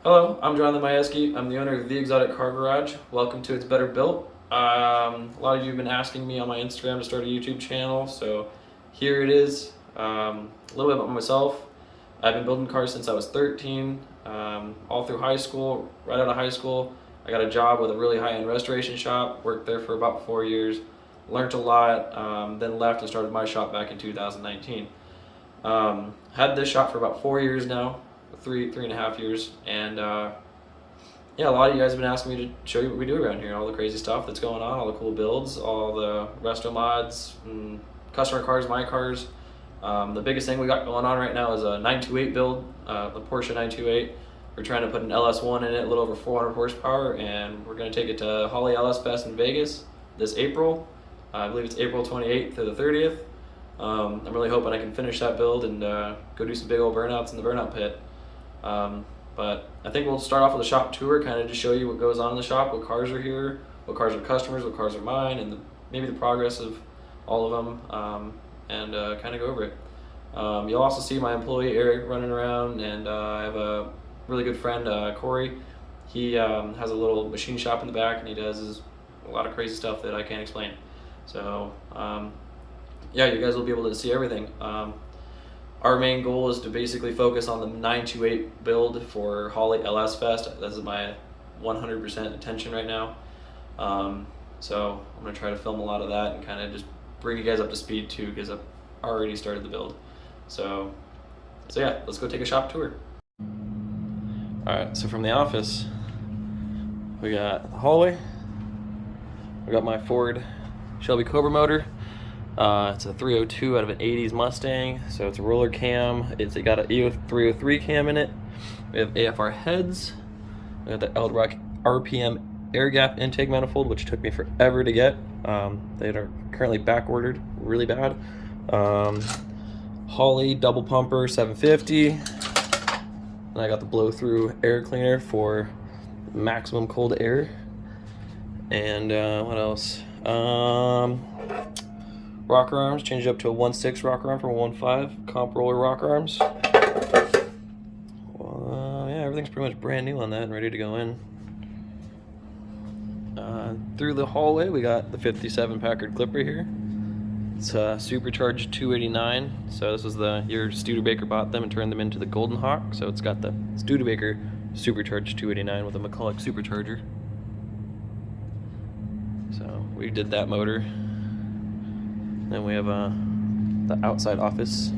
Hello, I'm Jonathan Majewski. I'm the owner of The Exotic Car Garage. Welcome to It's Better Built. A lot of you have been asking me on my Instagram to start a YouTube channel, so here it is. A little bit about myself. I've been building cars since I was 13, all through high school. Right out of high school, I got a job with a really high-end restoration shop, worked there for about 4 years, learned a lot, then left and started my shop back in 2019. Had this shop for about 4 years now, three and a half years, and yeah, a lot of you guys have been asking me to show you what we do around here, all the crazy stuff that's going on, all the cool builds, all the resto mods, customer cars, my cars. The biggest thing we got going on right now is a 928 build, the Porsche 928. We're trying to put an LS1 in it, a little over 400 horsepower, and we're going to take it to Holley LS Fest in Vegas this April. I believe it's April 28th to the 30th. I'm really hoping I can finish that build and go do some big old burnouts in the burnout pit. But I think we'll start off with a shop tour, kind of just show you what goes on in the shop, what cars are here, what cars are customers, what cars are mine, and maybe the progress of all of them, and kind of go over it. You'll also see my employee Eric running around, and I have a really good friend, Corey. He has a little machine shop in the back, and he does a lot of crazy stuff that I can't explain. So yeah, you guys will be able to see everything. Our main goal is to basically focus on the 928 build for Holley LS Fest. This is my 100% attention right now. So I'm gonna try to film a lot of that and kind of just bring you guys up to speed too, because I've already started the build. So yeah, let's go take a shop tour. All right, so from the office, we got the hallway. We got my Ford Shelby Cobra motor. It's a 302 out of an 80s Mustang, so it's a roller cam. It's got an EO303 cam in it. We have AFR heads. We got the Eldrock RPM air gap intake manifold, which took me forever to get. They are currently back ordered really bad. Holley double pumper 750. And I got the blow through air cleaner for maximum cold air. And what else? Rocker arms, changed up to a 1.6 rocker arm from a 1.5. Comp roller rocker arms. Yeah, everything's pretty much brand new on that and ready to go in. Through the hallway, we got the 57 Packard Clipper here. It's a supercharged 289. So this was the year Studebaker bought them and turned them into the Golden Hawk. So it's got the Studebaker supercharged 289 with a McCulloch supercharger. So we did that motor. Then we have the outside office,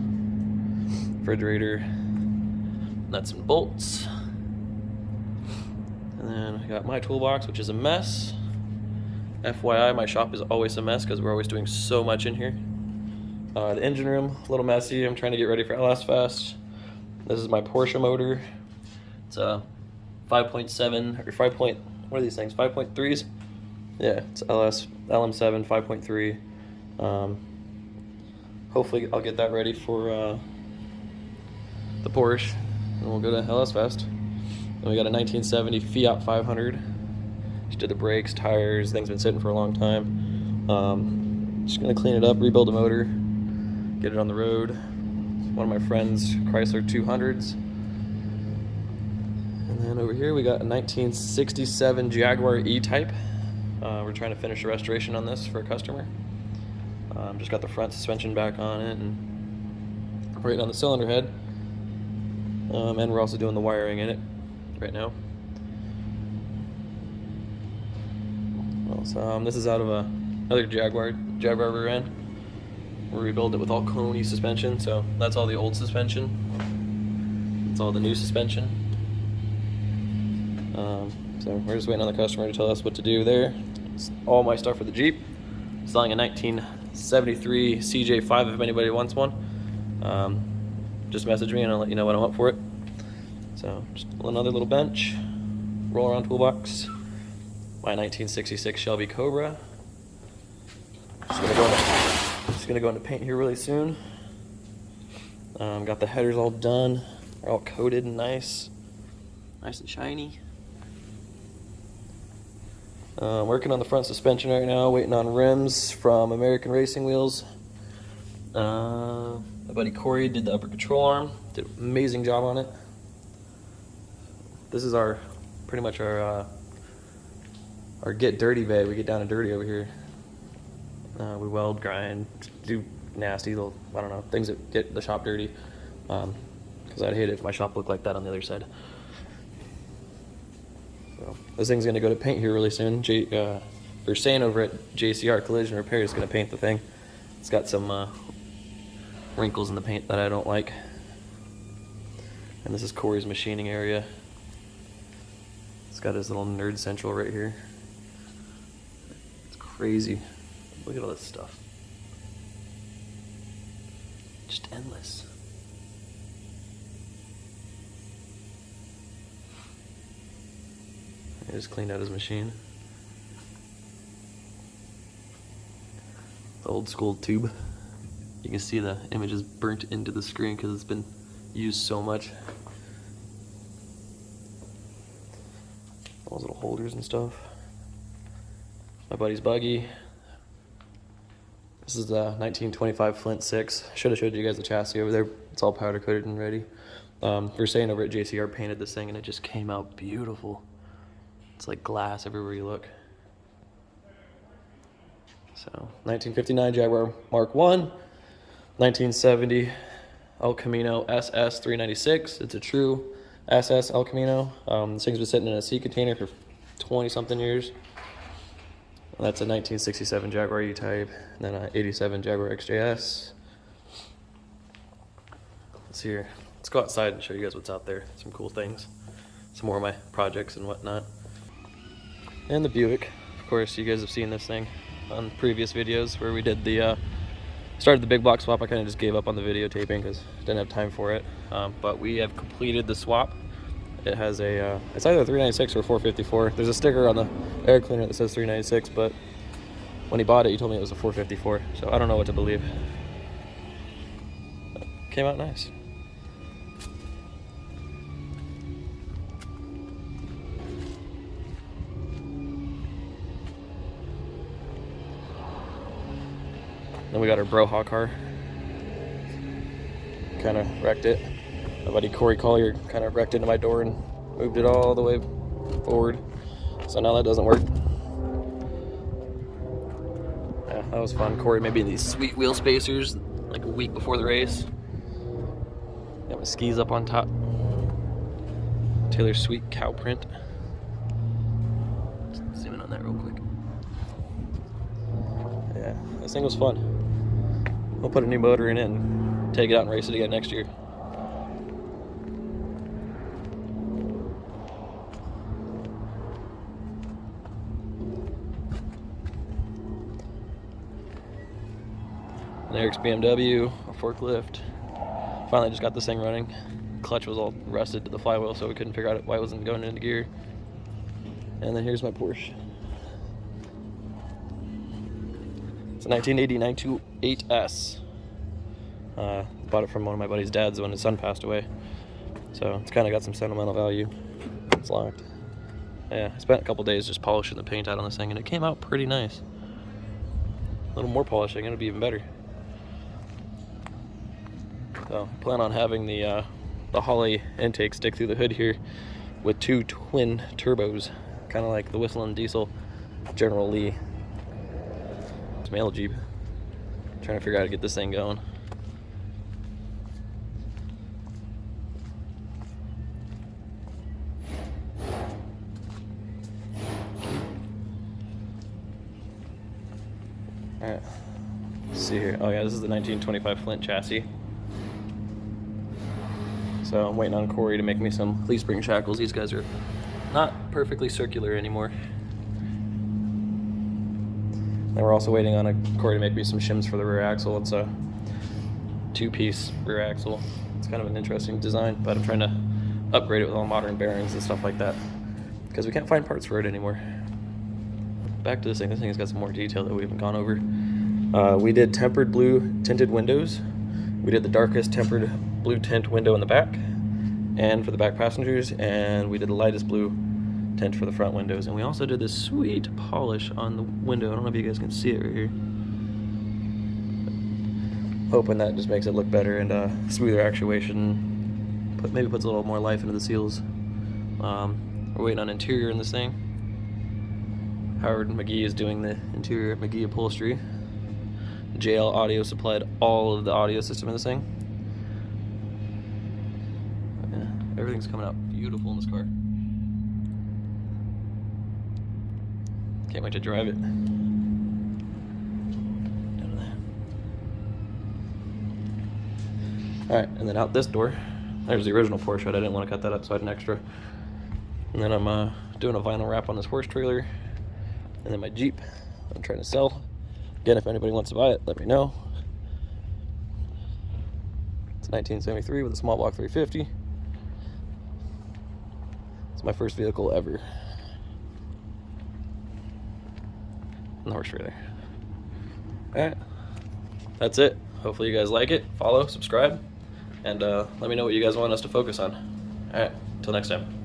refrigerator, nuts and bolts. And then I got my toolbox, which is a mess. FYI, my shop is always a mess because we're always doing so much in here. The engine room, a little messy. I'm trying to get ready for LS Fest. This is my Porsche motor. It's a 5.7 or 5. What are these things? 5.3s? Yeah, it's LM7 5.3. Hopefully I'll get that ready for the Porsche, and we'll go to LS Fest. Then we got a 1970 Fiat 500. Just did the brakes, tires, things been sitting for a long time. Just gonna clean it up, rebuild the motor, get it on the road. One of my friend's Chrysler 200s. And then over here we got a 1967 Jaguar E-Type. We're trying to finish the restoration on this for a customer. Just got the front suspension back on it and waiting on the cylinder head. And we're also doing the wiring in it right now. So, this is out of another Jaguar we ran. We rebuilt it with all Koni suspension, so that's all the old suspension. It's all the new suspension. So we're just waiting on the customer to tell us what to do there. It's all my stuff for the Jeep. Selling a 1973 CJ5 if anybody wants one. Just message me and I'll let you know what I want for it. So just another little bench, roll around toolbox. My 1966 Shelby Cobra. Just gonna go into paint here really soon. Got the headers all done. They're all coated and nice and shiny. Working on the front suspension right now, waiting on rims from American Racing Wheels. My buddy Corey did the upper control arm, did an amazing job on it. this is our pretty much our get dirty bay. We get down and dirty over here. We weld, grind, do nasty little, I don't know, things that get the shop dirty. Because I'd hate it if my shop looked like that on the other side. So this thing's gonna go to paint here really soon. Versane over at JCR Collision Repair is gonna paint the thing. It's got some wrinkles in the paint that I don't like. And this is Corey's machining area. It's got his little nerd central right here. It's crazy. Look at all this stuff. Just endless. He just cleaned out his machine. The old school tube. You can see the image is burnt into the screen because it's been used so much. All those little holders and stuff. My buddy's buggy. This is a 1925 Flint 6. Should have showed you guys the chassis over there. It's all powder coated and ready. Versane over at JCR painted this thing and it just came out beautiful. It's like glass everywhere you look. So 1959 Jaguar Mark 1, 1970 El Camino SS 396. It's a true SS El Camino. This thing's been sitting in a sea container for 20 something years. That's a 1967 Jaguar E-Type, and then an 87 Jaguar XJS. Let's see here. Let's go outside and show you guys what's out there. Some cool things. Some more of my projects and whatnot. And the Buick. Of course, you guys have seen this thing on previous videos where we did the started the big block swap. I kind of just gave up on the videotaping because I didn't have time for it. But we have completed the swap. It has a, it's either 396 or 454. There's a sticker on the air cleaner that says 396, but when he bought it, he told me it was a 454. So I don't know what to believe. But came out nice. Then we got our Broha car. Kind of wrecked it. My buddy Corey Collier kind of wrecked into my door and moved it all the way forward. So now that doesn't work. Yeah, that was fun. Corey made me these sweet wheel spacers like a week before the race. Got my skis up on top. Taylor's sweet cow print. Just zoom in on that real quick. Yeah, this thing was fun. We'll put a new motor in it and take it out and race it again next year. An Eric's BMW, a forklift. Finally just got this thing running. Clutch was all rusted to the flywheel, so we couldn't figure out why it wasn't going into gear. And then here's my Porsche. It's a 1980 928S. Bought it from one of my buddy's dads when his son passed away. So it's kind of got some sentimental value. It's locked. Yeah, I spent a couple days just polishing the paint out on this thing, and it came out pretty nice. A little more polishing, it'll be even better. So plan on having the Holley intake stick through the hood here with two twin turbos, kind of like the Whistling Diesel General Lee. It's my Jeep. Trying to figure out how to get this thing going. Alright, let's see here. Oh yeah, this is the 1925 Flint chassis. So I'm waiting on Corey to make me some leaf spring shackles. These guys are not perfectly circular anymore. And we're also waiting on Corey to make me some shims for the rear axle. It's a two-piece rear axle. It's kind of an interesting design, but I'm trying to upgrade it with all modern bearings and stuff like that because we can't find parts for it anymore. Back to this thing. This thing has got some more detail that we haven't gone over. We did tempered blue tinted windows. We did the darkest tempered blue tint window in the back and for the back passengers, and we did the lightest blue tint for the front windows. And we also did this sweet polish on the window. I don't know if you guys can see it right here. Hoping that just makes it look better and smoother actuation. Maybe puts a little more life into the seals We're waiting on interior in this thing. Howard McGee is doing the interior at McGee Upholstery. JL Audio supplied all of the audio system in this thing. Yeah, everything's coming out beautiful in this car. Can't wait to drive it. Alright, and then out this door, there's the original Porsche. I didn't want to cut that up, so I had an extra. And then I'm doing a vinyl wrap on this horse trailer. And then my Jeep, I'm trying to sell. Again, if anybody wants to buy it, let me know. It's 1973 with a small block 350. It's my first vehicle ever. And the horse trailer. Alright, that's it. Hopefully you guys like it. Follow, subscribe, and let me know what you guys want us to focus on. Alright, until next time.